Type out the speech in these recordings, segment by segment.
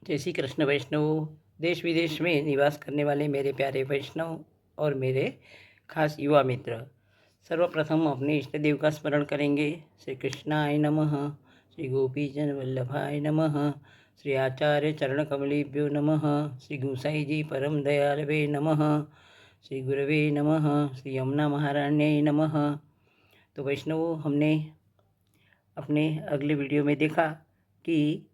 जय श्री कृष्ण वैष्णव। देश विदेश में निवास करने वाले मेरे प्यारे वैष्णव और मेरे खास युवा मित्र, सर्वप्रथम अपने इष्ट देव का स्मरण करेंगे। श्री कृष्णाय नमः, श्री गोपीजन वल्लभाय नमः, श्री आचार्य चरण कमलेभ्यो नमः, श्री गोसाई जी परम दयालवे नमः, श्री गुरवे नमः, श्री यमुना महाराण्य नमः। तो वैष्णव, हमने अपने अगले वीडियो में देखा कि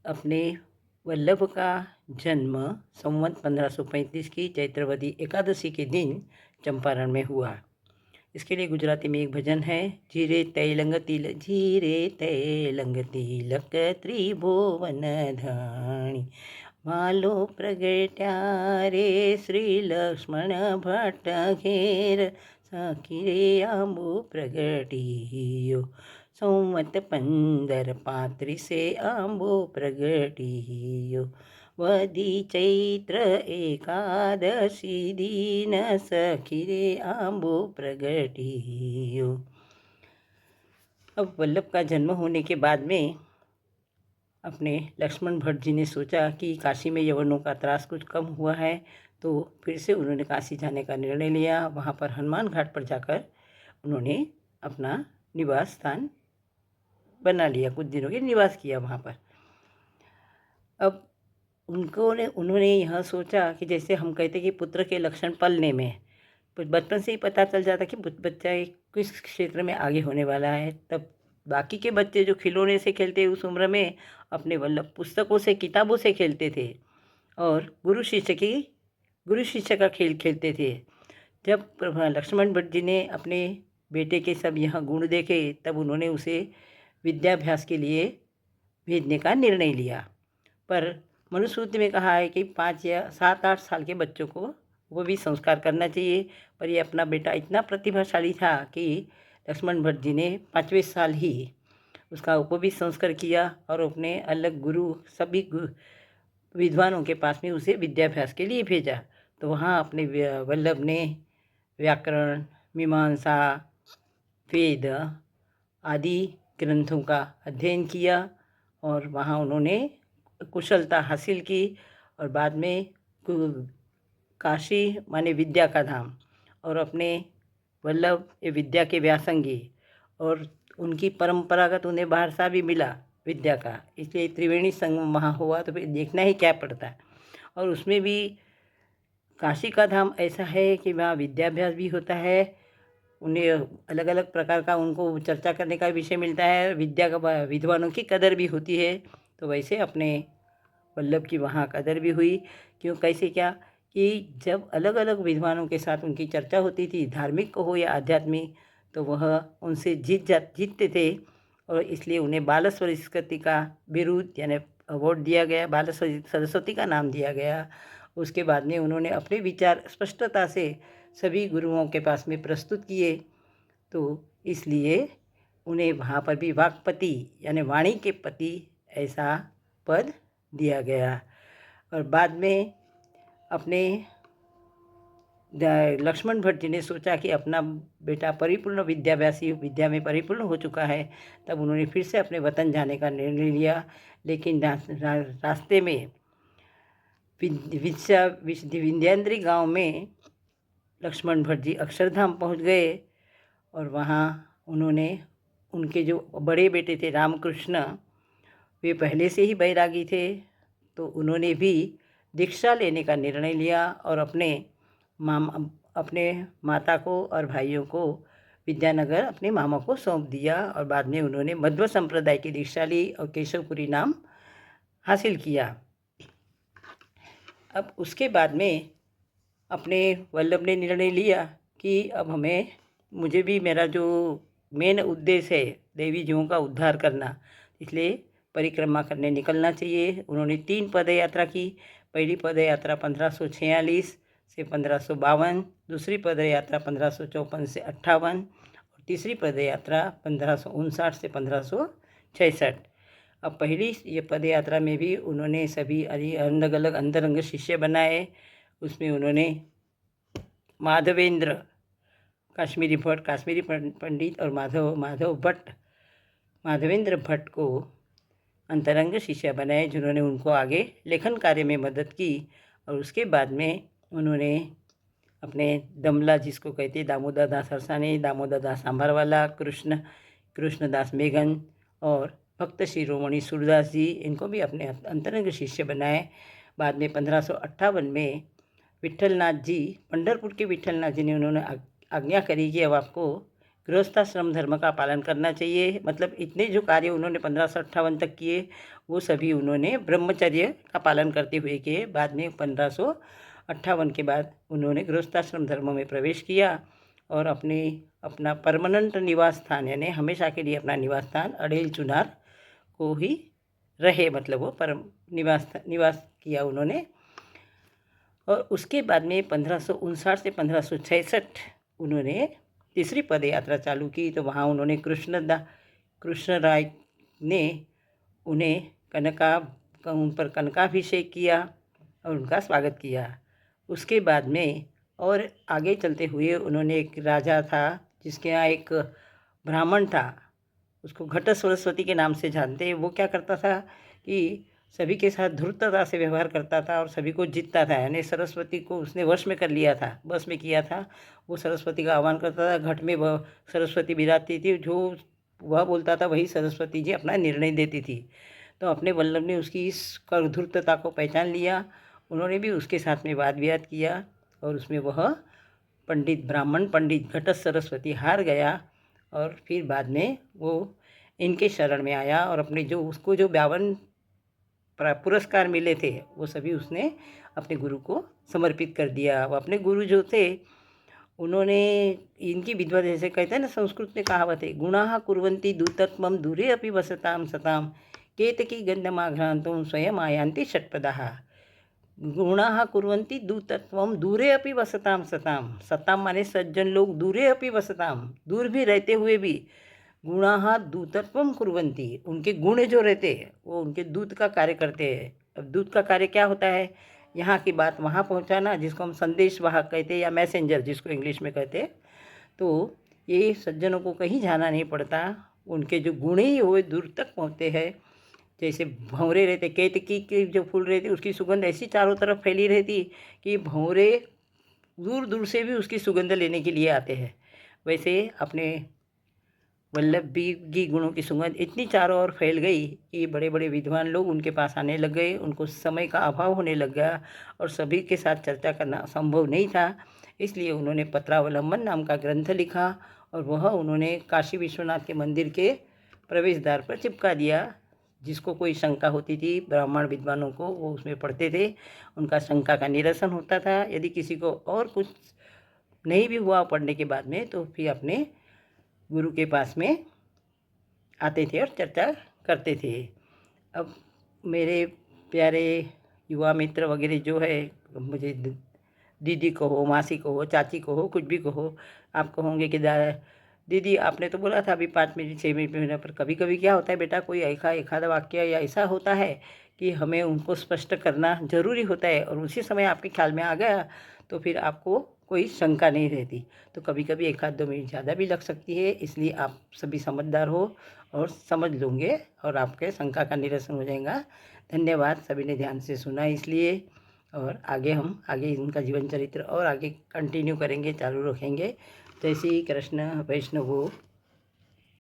अपने वल्लभ का जन्म संवत 1535 की चैत्रवती एकादशी के दिन चंपारण में हुआ। इसके लिए गुजराती में एक भजन है। जीरे तैलंग तिलक त्रिभुवन धाणी, मालो प्रगट्या रे श्री लक्ष्मण भट्ट घेर, साखी रे आंबो प्रगटियो संवत 1535 आंबो प्रगटियो, वदी चैत्र एकादशी दीन सखी रे आंबो प्रगटियो। अब वल्लभ का जन्म होने के बाद में अपने लक्ष्मण भट्ट जी ने सोचा कि काशी में यवनों का त्रास कुछ कम हुआ है, तो फिर से उन्होंने काशी जाने का निर्णय लिया। वहाँ पर हनुमान घाट पर जाकर उन्होंने अपना निवास स्थान बना लिया, कुछ दिनों के निवास किया वहाँ पर। अब उन्होंने यह सोचा कि जैसे हम कहते कि पुत्र के लक्षण पलने में, बचपन से ही पता चल जाता कि बच्चा किस क्षेत्र में आगे होने वाला है। तब बाकी के बच्चे जो खिलौने से खेलते उस उम्र में अपने वल्लभ पुस्तकों से, किताबों से खेलते थे और गुरु शिष्य का खेल खेलते थे। जब लक्ष्मण भट्ट जी ने अपने बेटे के सब यह गुण देखे, तब उन्होंने उसे विद्याभ्यास के लिए भेजने का निर्णय लिया। पर मनुस्मृति में कहा है कि 5 या 7-8 साल के बच्चों को वो भी संस्कार करना चाहिए। पर ये अपना बेटा इतना प्रतिभाशाली था कि लक्ष्मण भट्ट जी ने 5वें साल ही उसका उपवी संस्कार किया और अपने अलग गुरु सभी विद्वानों के पास में उसे विद्याभ्यास के लिए भेजा। तो वहाँ अपने वल्लभ ने व्याकरण, मीमांसा, वेद आदि ग्रंथों का अध्ययन किया और वहाँ उन्होंने कुशलता हासिल की। और बाद में काशी माने विद्या का धाम, और अपने वल्लभ ये विद्या के व्यासंगी, और उनकी परंपरागत उन्हें वारसा भी मिला विद्या का। इसलिए त्रिवेणी संगम वहाँ हुआ तो फिर देखना ही क्या पड़ता है। और उसमें भी काशी का धाम ऐसा है कि वहाँ विद्याभ्यास भी होता है, उन्हें अलग अलग प्रकार का उनको चर्चा करने का विषय मिलता है, विद्या का विद्वानों की कदर भी होती है। तो वैसे अपने वल्लभ की वहाँ कदर भी हुई। क्यों, कैसे, क्या कि जब अलग अलग विद्वानों के साथ उनकी चर्चा होती थी, धार्मिक हो या आध्यात्मिक, तो वह उनसे जीतते थे। और इसलिए उन्हें बाल सरस्वती का बिरुद यानी अवार्ड दिया गया, बाल सरस्वती का नाम दिया गया। उसके बाद में उन्होंने अपने विचार स्पष्टता से सभी गुरुओं के पास में प्रस्तुत किए। तो इसलिए उन्हें वहाँ पर भी वाक्पति यानी वाणी के पति ऐसा पद दिया गया। और बाद में अपने लक्ष्मण भट्ट जी ने सोचा कि अपना बेटा परिपूर्ण विद्याभ्यासी, विद्या में परिपूर्ण हो चुका है, तब उन्होंने फिर से अपने वतन जाने का निर्णय लिया। लेकिन रास्ते में विंध्याद्रि गांव में लक्ष्मण भट्ट जी अक्षरधाम पहुंच गए और वहां उन्होंने उनके जो बड़े बेटे थे रामकृष्ण, वे पहले से ही बैरागी थे, तो उन्होंने भी दीक्षा लेने का निर्णय लिया और अपने माता को और भाइयों को विद्यानगर अपने मामा को सौंप दिया। और बाद में उन्होंने मध्व संप्रदाय की दीक्षा ली और केशवपुरी नाम हासिल किया। अब उसके बाद में अपने वल्लभ ने निर्णय लिया कि अब मुझे भी मेरा जो मेन उद्देश्य है देवी जीवों का उद्धार करना, इसलिए परिक्रमा करने निकलना चाहिए। उन्होंने 3 पद यात्रा की। पहली पद यात्रा 1546 से 1552, दूसरी पद यात्रा 1554 से 58 और तीसरी पद यात्रा 1559 से 1566। अब पहली ये पद यात्रा में भी उन्होंने सभी अलग अलग अंतरंग शिष्य बनाए। उसमें उन्होंने माधवेंद्र काश्मीरी पंडित और माधवेंद्र भट्ट को अंतरंग शिष्य बनाए जिन्होंने उनको आगे लेखन कार्य में मदद की। और उसके बाद में उन्होंने अपने दमला, जिसको कहते हैं दामोदर दास हरसानी, दामोदर दास सांभरवाला, कृष्णदास मेघन और भक्त शिरोमणि सूरदास जी, इनको भी अपने अंतरंग शिष्य बनाए। बाद में 1558 में विट्ठलनाथ जी, पंढरपुर के विट्ठलनाथ जी ने उन्होंने आज्ञा करी कि अब आपको गृहस्थाश्रम धर्म का पालन करना चाहिए। मतलब इतने जो कार्य उन्होंने 1558 तक किए वो सभी उन्होंने ब्रह्मचर्य का पालन करते हुए किए। बाद में 1558 के बाद उन्होंने गृहस्थाश्रम धर्म में प्रवेश किया और अपना परमानेंट निवास स्थान, यानी हमेशा के लिए अपना निवास स्थान अड़ेल चुनार को ही रहे, मतलब वो निवास किया उन्होंने। और उसके बाद में 1559 से 1566 उन्होंने तीसरी पद यात्रा चालू की। तो वहाँ उन्होंने कृष्ण राय ने उन पर कनकाभिषेक किया और उनका स्वागत किया। उसके बाद में और आगे चलते हुए उन्होंने एक राजा था जिसके यहाँ एक ब्राह्मण था, उसको घट सरस्वती के नाम से जानते हैं। वो क्या करता था कि सभी के साथ धूर्तता से व्यवहार करता था और सभी को जीतता था, यानी सरस्वती को उसने वश में किया था। वो सरस्वती का आह्वान करता था, घट में वह सरस्वती बिराजती थी, जो वह बोलता था वही सरस्वती जी अपना निर्णय देती थी। तो अपने वल्लभ ने उसकी इस धूर्तता को पहचान लिया। उन्होंने भी उसके साथ में वाद विवाद किया और उसमें वह ब्राह्मण पंडित घट सरस्वती हार गया। और फिर बाद में वो इनके शरण में आया और अपने उसको जो 52 पुरस्कार मिले थे वो सभी उसने अपने गुरु को समर्पित कर दिया। वो अपने गुरु जो थे उन्होंने इनकी विधवा, जैसे कहते हैं ना, संस्कृत में कहावत है, गुणाः कुर्वन्ति दूतत्वं दूरे अपि वसतां सतां केतकी गन्धमाघ्रान्तुं स्वयं आयान्ति षट्पदाः। गुणाः कुर्वन्ति दूतत्वं दूरे अपि वसतां सतां, सतां माने सज्जन लोग, दूरे अपि वसतां, दूर भी रहते हुए भी, गुणाः दूतत्वं कुर्वन्ति, उनके गुण जो रहते हैं वो उनके दूत का कार्य करते हैं। अब दूत का कार्य क्या होता है? यहाँ की बात वहाँ पहुँचाना, जिसको हम संदेश वाहक कहते हैं या मैसेंजर जिसको इंग्लिश में कहते हैं। तो ये सज्जनों को कहीं जाना नहीं पड़ता, उनके जो गुण ही हुए दूर तक पहुँचते हैं। जैसे भंवरे रहते, केतकी के जो फूल रहते उसकी सुगंध ऐसी चारों तरफ फैली रहती कि भंवरे दूर दूर से भी उसकी सुगंध लेने के लिए आते हैं। वैसे अपने वल्लभ की गुणों की सुगंध इतनी चारों ओर फैल गई कि बड़े बड़े विद्वान लोग उनके पास आने लग गए। उनको समय का अभाव होने लग गया और सभी के साथ चर्चा करना संभव नहीं था, इसलिए उन्होंने पत्रावलंबन नाम का ग्रंथ लिखा और वह उन्होंने काशी विश्वनाथ के मंदिर के प्रवेश द्वार पर चिपका दिया। जिसको कोई शंका होती थी ब्राह्मण विद्वानों को, वो उसमें पढ़ते थे, उनका शंका का निरसन होता था। यदि किसी को और कुछ नहीं भी हुआ पढ़ने के बाद में, तो फिर अपने गुरु के पास में आते थे और चर्चा करते थे। अब मेरे प्यारे युवा मित्र वगैरह जो है, मुझे दीदी कहो, मासी कहो, चाची कहो, कुछ भी कहो, आप कहोगे कि दीदी आपने तो बोला था अभी 5 मिनट 6 मिनट पर कभी कभी क्या होता है बेटा, कोई एखादा वाक्य या ऐसा होता है कि हमें उनको स्पष्ट करना ज़रूरी होता है और उसी समय आपके ख्याल में आ गया तो फिर आपको कोई शंका नहीं रहती। तो कभी कभी 1-2 मिनट ज़्यादा भी लग सकती है, इसलिए आप सभी समझदार हो और समझ लोगे और आपके शंका का निरसन हो जाएगा। धन्यवाद, सभी ने ध्यान से सुना इसलिए। और हम आगे इनका जीवन चरित्र और आगे कंटिन्यू करेंगे, चालू रखेंगे। जय श्री कृष्ण। वैष्णव हो।